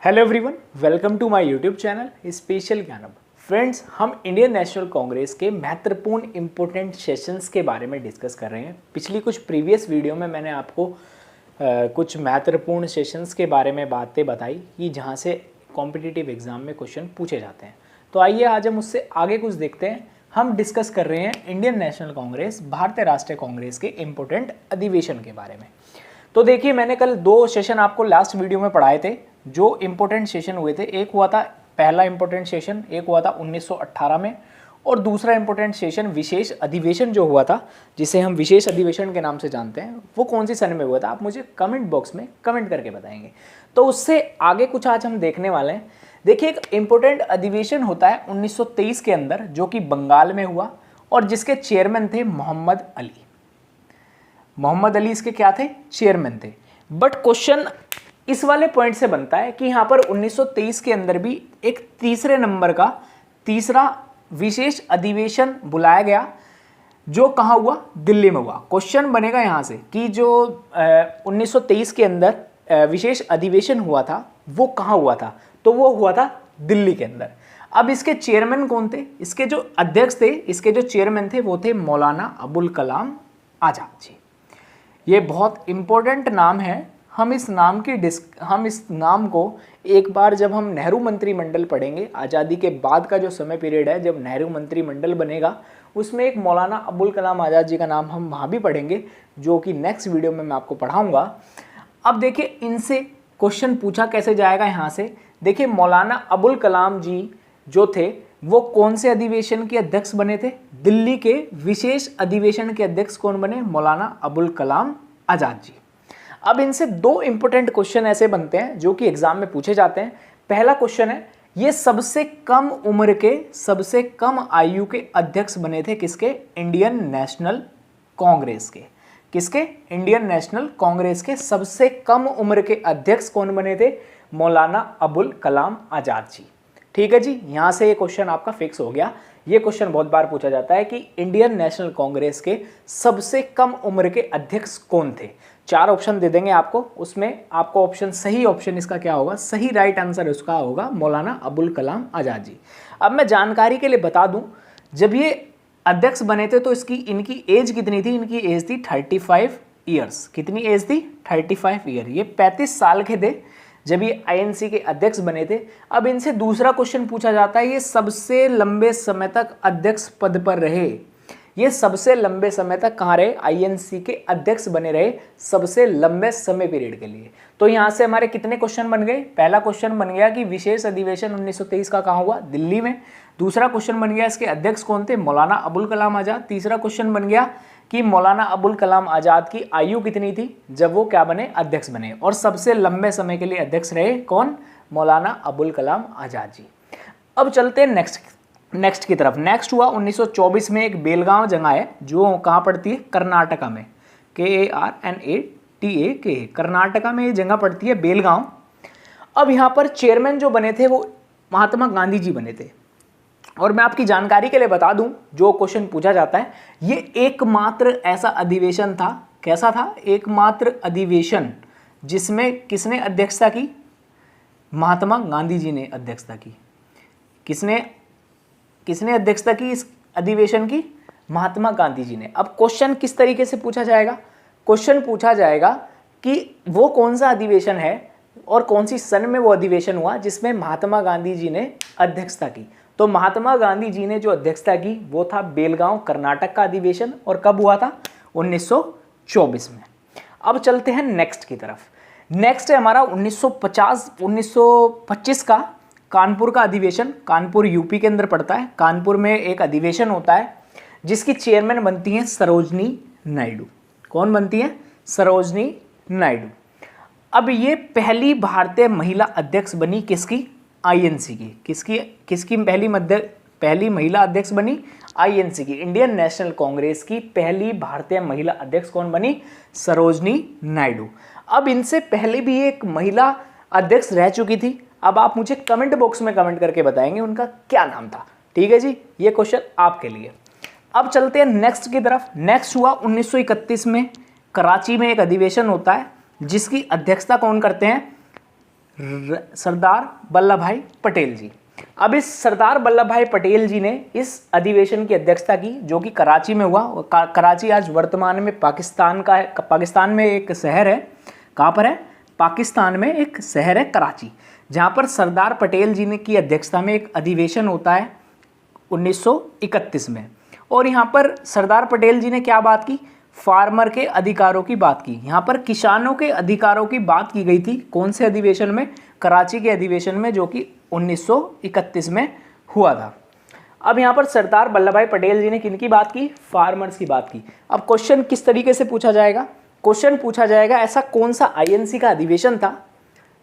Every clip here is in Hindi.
Hello everyone, welcome to my YouTube channel special ज्ञानब। फ्रेंड्स, हम इंडियन नेशनल कांग्रेस के महत्वपूर्ण इंपॉर्टेंट सेशंस के बारे में डिस्कस कर रहे हैं। पिछली कुछ प्रीवियस वीडियो में मैंने आपको कुछ महत्वपूर्ण सेशंस के बारे में बातें बताई कि जहां से कॉम्पिटिटिव एग्जाम में क्वेश्चन पूछे जाते हैं। तो आइए आज हम उससे आगे कुछ देखते हैं। हम डिस्कस कर रहे हैं इंडियन नेशनल कांग्रेस, भारतीय राष्ट्रीय कांग्रेस के इम्पोर्टेंट अधिवेशन के बारे में। तो देखिए, मैंने कल दो सेशन आपको लास्ट वीडियो में पढ़ाए थे जो इम्पोर्टेंट सेशन हुए थे। एक हुआ था पहला इम्पोर्टेंट सेशन, एक हुआ था 1918 में, और दूसरा इम्पोर्टेंट सेशन विशेष अधिवेशन जो हुआ था, जिसे हम विशेष अधिवेशन के नाम से जानते हैं, वो कौन सी सन में हुआ था, आप मुझे कमेंट बॉक्स में कमेंट करके बताएंगे। तो उससे आगे कुछ आज हम देखने वाले हैं। देखिए, एक इम्पोर्टेंट अधिवेशन होता है 1923 के अंदर, जो कि बंगाल में हुआ और जिसके चेयरमैन थे मोहम्मद अली। मोहम्मद अली इसके क्या थे? चेयरमैन थे। बट क्वेश्चन इस वाले पॉइंट से बनता है कि यहाँ पर 1923 के अंदर भी एक तीसरे नंबर का तीसरा विशेष अधिवेशन बुलाया गया, जो कहाँ हुआ? दिल्ली में हुआ। क्वेश्चन बनेगा यहाँ से कि जो 1923 के अंदर विशेष अधिवेशन हुआ था वो कहाँ हुआ था? तो वो हुआ था दिल्ली के अंदर। अब इसके चेयरमैन कौन थे? इसके जो अध्यक्ष थे, इसके जो चेयरमैन थे वो थे मौलाना अबुल कलाम आज़ाद जी। ये बहुत इम्पोर्टेंट नाम है। हम इस नाम को एक बार जब हम नेहरू मंत्रिमंडल पढ़ेंगे, आज़ादी के बाद का जो समय पीरियड है जब नेहरू मंत्रिमंडल बनेगा, उसमें एक मौलाना अबुल कलाम आज़ाद जी का नाम हम वहाँ भी पढ़ेंगे, जो कि नेक्स्ट वीडियो में मैं आपको पढ़ाऊँगा। अब देखिए, इनसे क्वेश्चन पूछा कैसे जाएगा यहाँ से। देखिए, मौलाना अबुल कलाम जी जो थे वो कौन से अधिवेशन के अध्यक्ष बने थे? दिल्ली के विशेष अधिवेशन के अध्यक्ष कौन बने? मौलाना अबुल कलाम आज़ाद जी। अब इनसे दो इंपॉर्टेंट क्वेश्चन ऐसे बनते हैं जो कि एग्जाम में पूछे जाते हैं। पहला क्वेश्चन है, ये सबसे कम उम्र के, सबसे कम आयु के अध्यक्ष बने थे किसके? इंडियन नेशनल कांग्रेस के। किसके? इंडियन नेशनल कांग्रेस के सबसे कम उम्र के अध्यक्ष कौन बने थे? मौलाना अबुल कलाम आज़ाद जी। ठीक है जी, यहाँ से ये क्वेश्चन आपका फिक्स हो गया। ये क्वेश्चन बहुत बार पूछा जाता है कि इंडियन नेशनल कांग्रेस के सबसे कम उम्र के अध्यक्ष कौन थे। चार ऑप्शन दे देंगे आपको, उसमें आपको ऑप्शन, सही ऑप्शन इसका क्या होगा? सही राइट आंसर उसका होगा मौलाना अबुल कलाम आज़ाद जी। अब मैं जानकारी के लिए बता दूं, जब ये अध्यक्ष बने थे तो इनकी एज कितनी थी? इनकी एज थी 35 ईयर्स। कितनी एज थी? 35 ईयर। ये 35 साल के थे जब ये आईएनसी के अध्यक्ष बने थे। अब इनसे दूसरा क्वेश्चन पूछा जाता है, ये सबसे लंबे समय तक अध्यक्ष पद पर रहे। ये सबसे लंबे समय तक कहाँ रहे? आईएनसी के अध्यक्ष बने रहे सबसे लंबे समय पीरियड के लिए। तो यहाँ से हमारे कितने क्वेश्चन बन गए? पहला क्वेश्चन बन गया कि विशेष अधिवेशन 1923 का कहाँ हुआ? दिल्ली में। दूसरा क्वेश्चन बन गया इसके अध्यक्ष कौन थे? मौलाना अबुल कलाम आज़ाद। तीसरा क्वेश्चन बन गया कि मौलाना अबुल कलाम आज़ाद की आयु कितनी थी जब वो क्या बने? अध्यक्ष बने। और सबसे लंबे समय के लिए अध्यक्ष रहे कौन? मौलाना अबुल कलाम आज़ाद जी। अब चलते हैं नेक्स्ट की तरफ। नेक्स्ट हुआ 1924 में एक बेलगांव जगह है जो कहाँ पड़ती है? कर्नाटका में। KARNATAK, कर्नाटका में ये जगह पड़ती है बेलगांव। अब यहाँ पर चेयरमैन जो बने थे वो महात्मा गांधी जी बने थे। और मैं आपकी जानकारी के लिए बता दूं, जो क्वेश्चन पूछा जाता है, ये एकमात्र ऐसा अधिवेशन था। कैसा था? एकमात्र अधिवेशन जिसमें किसने अध्यक्षता की? महात्मा गांधी जी ने अध्यक्षता की। किसने अध्यक्षता की इस अधिवेशन की? महात्मा गांधी जी ने। अब क्वेश्चन किस तरीके से पूछा जाएगा? क्वेश्चन पूछा जाएगा कि वो कौन सा अधिवेशन है और कौन सी सन में वो अधिवेशन हुआ जिसमें महात्मा गांधी जी ने अध्यक्षता की। तो महात्मा गांधी जी ने जो अध्यक्षता की वो था बेलगांव कर्नाटक का अधिवेशन। और कब हुआ था? 1924 में। अब चलते हैं नेक्स्ट की तरफ। नेक्स्ट है हमारा 1925 का कानपुर का अधिवेशन। कानपुर यूपी के अंदर पड़ता है। कानपुर में एक अधिवेशन होता है जिसकी चेयरमैन बनती हैं सरोजनी नायडू। कौन बनती हैं? सरोजनी नायडू। अब ये पहली भारतीय महिला अध्यक्ष बनी किसकी? आईएनसी की। किसकी पहली महिला अध्यक्ष बनी? आईएनसी की। इंडियन नेशनल कांग्रेस की पहली भारतीय महिला अध्यक्ष कौन बनी? सरोजनी नायडू। अब इनसे पहले भी एक महिला अध्यक्ष रह चुकी थी। अब आप मुझे कमेंट बॉक्स में कमेंट करके बताएंगे उनका क्या नाम था। ठीक है जी, ये क्वेश्चन आपके लिए। अब चलते हैं नेक्स्ट की तरफ। नेक्स्ट हुआ 1931 में कराची में एक अधिवेशन होता है जिसकी अध्यक्षता कौन करते हैं? सरदार वल्लभ भाई पटेल जी। अब इस सरदार वल्लभ भाई पटेल जी ने इस अधिवेशन की अध्यक्षता की, जो कि कराची में हुआ। कराची आज वर्तमान में पाकिस्तान का है। पाकिस्तान में एक शहर है। कहाँ पर है? पाकिस्तान में एक शहर है कराची, जहाँ पर सरदार पटेल जी ने की अध्यक्षता में एक अधिवेशन होता है 1931 में। और यहाँ पर सरदार पटेल जी ने क्या बात की? फार्मर के अधिकारों की बात की। यहाँ पर किसानों के अधिकारों की बात की गई थी। कौन से अधिवेशन में? कराची के अधिवेशन में, जो कि 1931 में हुआ था। अब यहाँ पर सरदार वल्लभ भाई पटेल जी ने किनकी बात की? फार्मर्स की बात की। अब क्वेश्चन किस तरीके से पूछा जाएगा? क्वेश्चन पूछा जाएगा ऐसा कौन सा आईएनसी का अधिवेशन था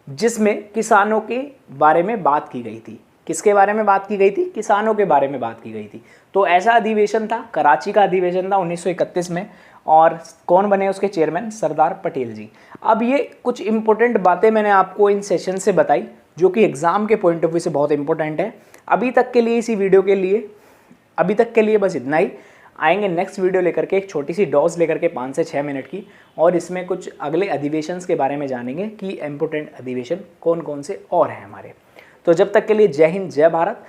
जिसमें किसानों के बारे में बात की गई थी? किसके बारे में बात की गई थी? किसानों के बारे में बात की गई थी। तो ऐसा अधिवेशन था, कराची का अधिवेशन था 1931 में। और कौन बने उसके चेयरमैन? सरदार पटेल जी। अब ये कुछ इंपॉर्टेंट बातें मैंने आपको इन सेशन से बताई, जो कि एग्जाम के पॉइंट ऑफ व्यू से बहुत इंपॉर्टेंट है। अभी तक के लिए इसी वीडियो के लिए अभी तक के लिए बस इतना ही। आएंगे नेक्स्ट वीडियो लेकर के, एक छोटी सी डॉज लेकर के 5 से 6 मिनट की, और इसमें कुछ अगले अधिवेशंस के बारे में जानेंगे कि इम्पोर्टेंट अधिवेशन कौन कौन से और हैं हमारे। तो जब तक के लिए जय हिंद, जय भारत।